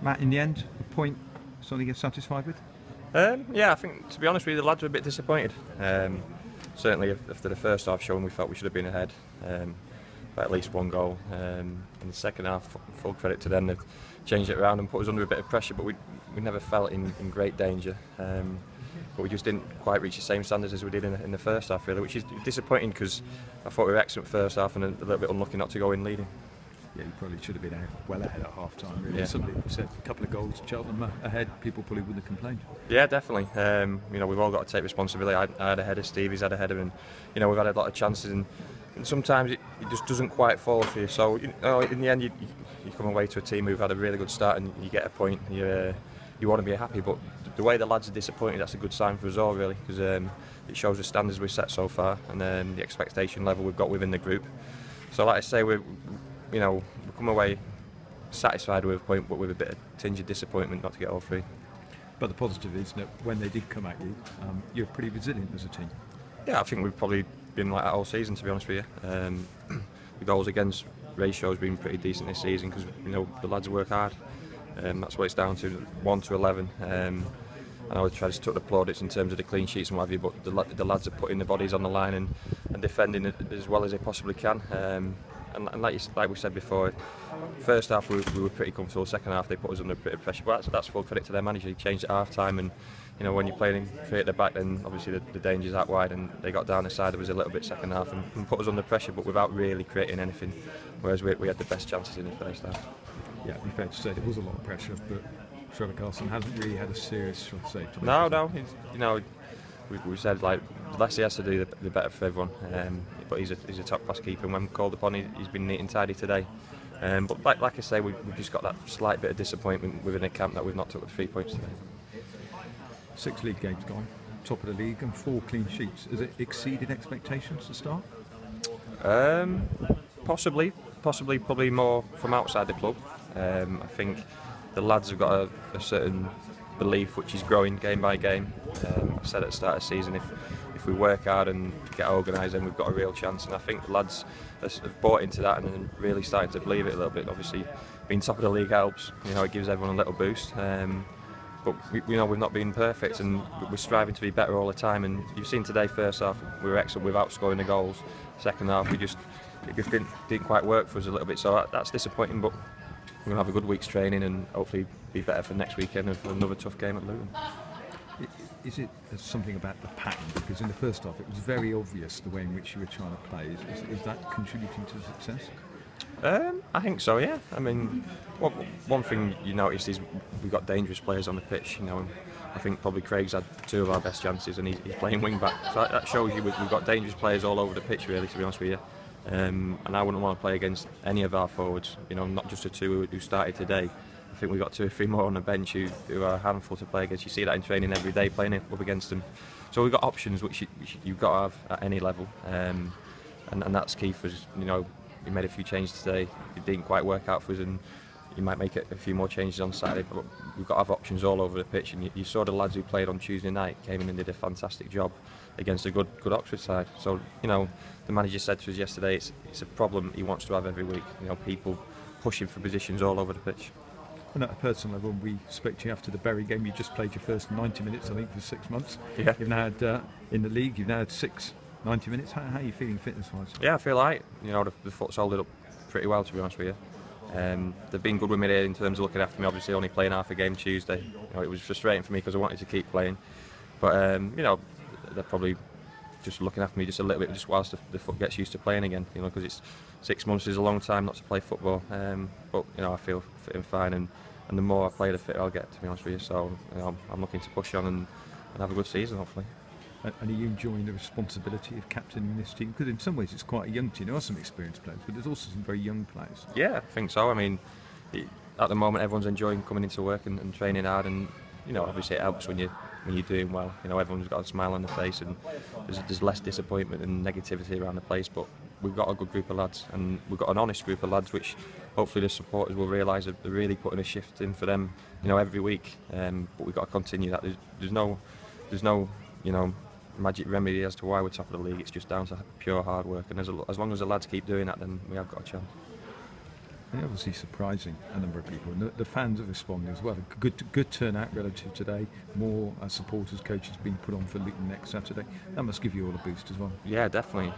Matt, in the end, a point, something you're satisfied with? Yeah, I think, to be honest with you, the lads were a bit disappointed. Certainly after the first half showing, we felt we should have been ahead by at least one goal. In the second half, full credit to them, they've changed it around and put us under a bit of pressure, but we never felt in great danger. But we just didn't quite reach the same standards as we did in the first half, really, which is disappointing because I thought we were excellent first half and a little bit unlucky not to go in leading. Yeah, you probably should have been well ahead at half time, really. Yeah. Somebody said a couple of goals, Cheltenham ahead, people probably wouldn't have complained. Yeah, definitely. We've all got to take responsibility. I had a header, Stevie's had a header, and we've had a lot of chances, and sometimes it just doesn't quite fall for you. So in the end, you come away to a team who've had a really good start and you get a point. You want to be happy, but the way the lads are disappointed, that's a good sign for us all, really, because it shows the standards we've set so far and the expectation level we've got within the group. So, like I say, we come away satisfied with a point, but with a bit of tinge of disappointment not to get all three. But the positive is that when they did come at you, you're pretty resilient as a team. Yeah, I think we've probably been like that all season, to be honest with you. The goals against ratio has been pretty decent this season because the lads work hard. That's what it's down to, 1 to 11. I know we tried to tuck the plaudits in terms of the clean sheets and what have you, but the lads are putting the bodies on the line and defending it as well as they possibly can. And like we said before, first half we were pretty comfortable. Second half they put us under a bit of pressure. But that's full credit to their manager. He changed at half time, and when you're playing three at the back, then obviously the danger's out wide, and they got down the side of us a little bit second half and put us under pressure, but without really creating anything. Whereas we had the best chances in the first half. Yeah, it'd be fair to say there was a lot of pressure, but Trevor Carlson hasn't really had a serious shot save to make. No. We said the less he has to do, the better for everyone. But he's a top class keeper, and when called upon, he's been neat and tidy today. But like I say, we've just got that slight bit of disappointment within the camp that we've not took the 3 points today. 6 league games gone, top of the league, and 4 clean sheets. Has it exceeded expectations to start? Possibly, probably more from outside the club. I think the lads have got a certain belief which is growing game by game. I said at the start of the season, if we work hard and get organised, then we've got a real chance. And I think the lads have bought into that and really started to believe it a little bit. Obviously, being top of the league helps. It gives everyone a little boost. But we've not been perfect, and we're striving to be better all the time. And you've seen today, first half we were excellent without scoring the goals. Second half it just didn't quite work for us a little bit. So that's disappointing. But we're going to have a good week's training and hopefully be better for next weekend and for another tough game at Luton. Is it something about the pattern? Because in the first half it was very obvious the way in which you were trying to play. Is that contributing to success? I think so, yeah. I mean, one thing you noticed is we've got dangerous players on the pitch, and I think probably Craig's had 2 of our best chances and he's playing wing back. So that shows you we've got dangerous players all over the pitch, really, to be honest with you. And I wouldn't want to play against any of our forwards, not just the 2 who started today. I think we've got 2 or 3 more on the bench who are a handful to play against. You see that in training every day, playing up against them. So we've got options which you've got to have at any level, and that's key for us. We made a few changes today. It didn't quite work out for us, and you might make a few more changes on Saturday. But we've got to have options all over the pitch. And you saw the lads who played on Tuesday night came in and did a fantastic job against a good Oxford side. So the manager said to us yesterday, it's a problem he wants to have every week. People pushing for positions all over the pitch. And at a personal level, we spoke to you after the Bury game. You just played your first 90 minutes, I think, for 6 months. Yeah. You've now had in the league. You've now had 6 90 minutes. How are you feeling fitness-wise? Yeah, I feel like the foot's holding up pretty well, to be honest with you. They've been good with me in terms of looking after me. Obviously, only playing half a game Tuesday. It was frustrating for me because I wanted to keep playing, but they're probably just looking after me just a little bit, just whilst the foot gets used to playing again. Because it's 6 months is a long time not to play football. But I feel fit and fine, and the more I play, the fitter I'll get, to be honest with you. So I'm looking to push on and have a good season, hopefully. And are you enjoying the responsibility of captaining this team? Because in some ways it's quite a young team. There are some experienced players, but there's also some very young players. Yeah, I think so. I mean, at the moment everyone's enjoying coming into work and training hard, and obviously it helps when you're doing well. Everyone's got a smile on their face, and there's less disappointment and negativity around the place. But we've got a good group of lads, and we've got an honest group of lads, which hopefully the supporters will realise that they're really putting a shift in for them, every week. But we've got to continue that. There's no magic remedy as to why we're top of the league. It's just down to pure hard work, and as long as the lads keep doing that, then we have got a chance. And obviously surprising a number of people, and the fans have responded as well. Good turnout relative today. More supporters, coaches being put on for Luton next Saturday. That must give you all a boost as well. Yeah, definitely.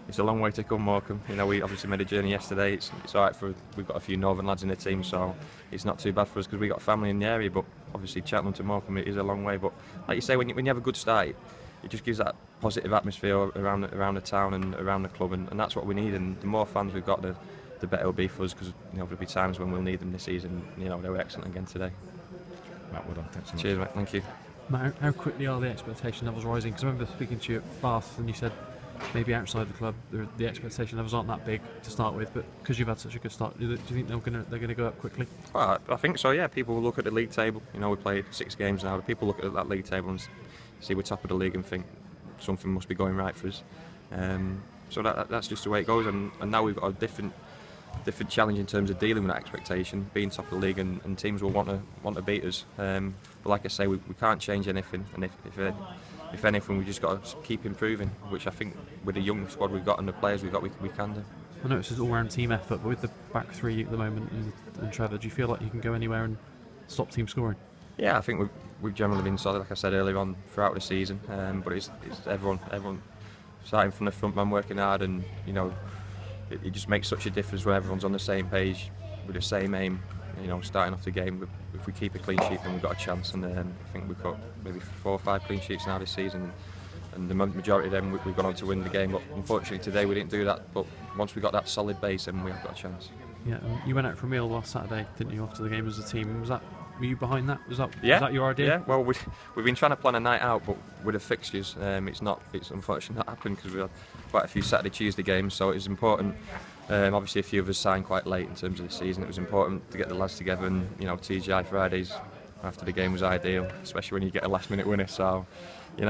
It's a long way to come, Morecambe. We obviously made a journey yesterday. It's all right we've got a few northern lads in the team, so it's not too bad for us because we've got family in the area. But obviously Cheltenham to Morecambe, it is a long way. But like you say, when you have a good start, it just gives that positive atmosphere around the town and around the club, and that's what we need. And the more fans we've got, the better it'll be for us, because there'll be times when we'll need them this season. They were excellent again today. Matt, well done. Thanks so much. Cheers, mate. Thank you. Matt, how quickly are the expectation levels rising? Because I remember speaking to you at Bath and you said maybe outside the club the expectation levels aren't that big to start with, but because you've had such a good start, do you think they're going to go up quickly? Well, I think so, yeah. People will look at the league table. We played 6 games now. People look at that league table and see we're top of the league and think something must be going right for us. So that's just the way it goes, and now we've got a different challenge in terms of dealing with that expectation, being top of the league, and teams will want to beat us. But like I say, we can't change anything, and if anything, we just got to keep improving, which I think with the young squad we've got and the players we've got, we can do. I know it's an all-round team effort, but with the back three at the moment and Trevor, do you feel like you can go anywhere and stop team scoring? Yeah, I think we've generally been solid, like I said earlier on, throughout the season. But it's everyone starting from the front man working hard, and it just makes such a difference when everyone's on the same page with the same aim. Starting off the game, if we keep a clean sheet, then we've got a chance. And I think we've got maybe 4 or 5 clean sheets now this season, and the majority of them we've gone on to win the game. But unfortunately today we didn't do that. But once we got that solid base, then we have got a chance. Yeah, you went out for a meal last Saturday, didn't you, after the game as a team? Were you behind that? Was that your idea? Yeah, well, we've been trying to plan a night out, but with the fixtures, it's unfortunately not happened because we had quite a few Saturday, Tuesday games, so it was important. Obviously, a few of us signed quite late in terms of the season. It was important to get the lads together, and TGI Fridays after the game was ideal, especially when you get a last-minute winner. So, it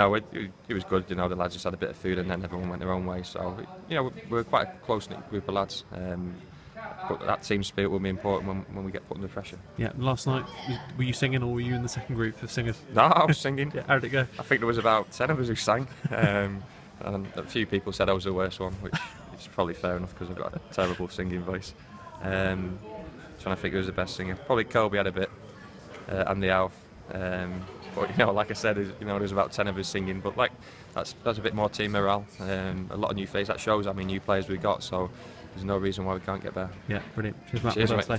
was good. The lads just had a bit of food, and then everyone went their own way. So, we're quite a close-knit group of lads. But that team spirit will be important when we get put under pressure. Yeah, last night, were you singing, or were you in the second group of singers? No, I was singing. Yeah, how did it go? I think there was about 10 of us who sang, and a few people said I was the worst one, which is probably fair enough because I've got a terrible singing voice. Trying to think who was the best singer. Probably Colby had a bit, and the Alf. But like I said, there's about 10 of us singing, but that's a bit more team morale. A lot of new faces. That shows how many new players we've got, so there's no reason why we can't get better. Yeah, brilliant. Cheers, Matt. Cheers, mate.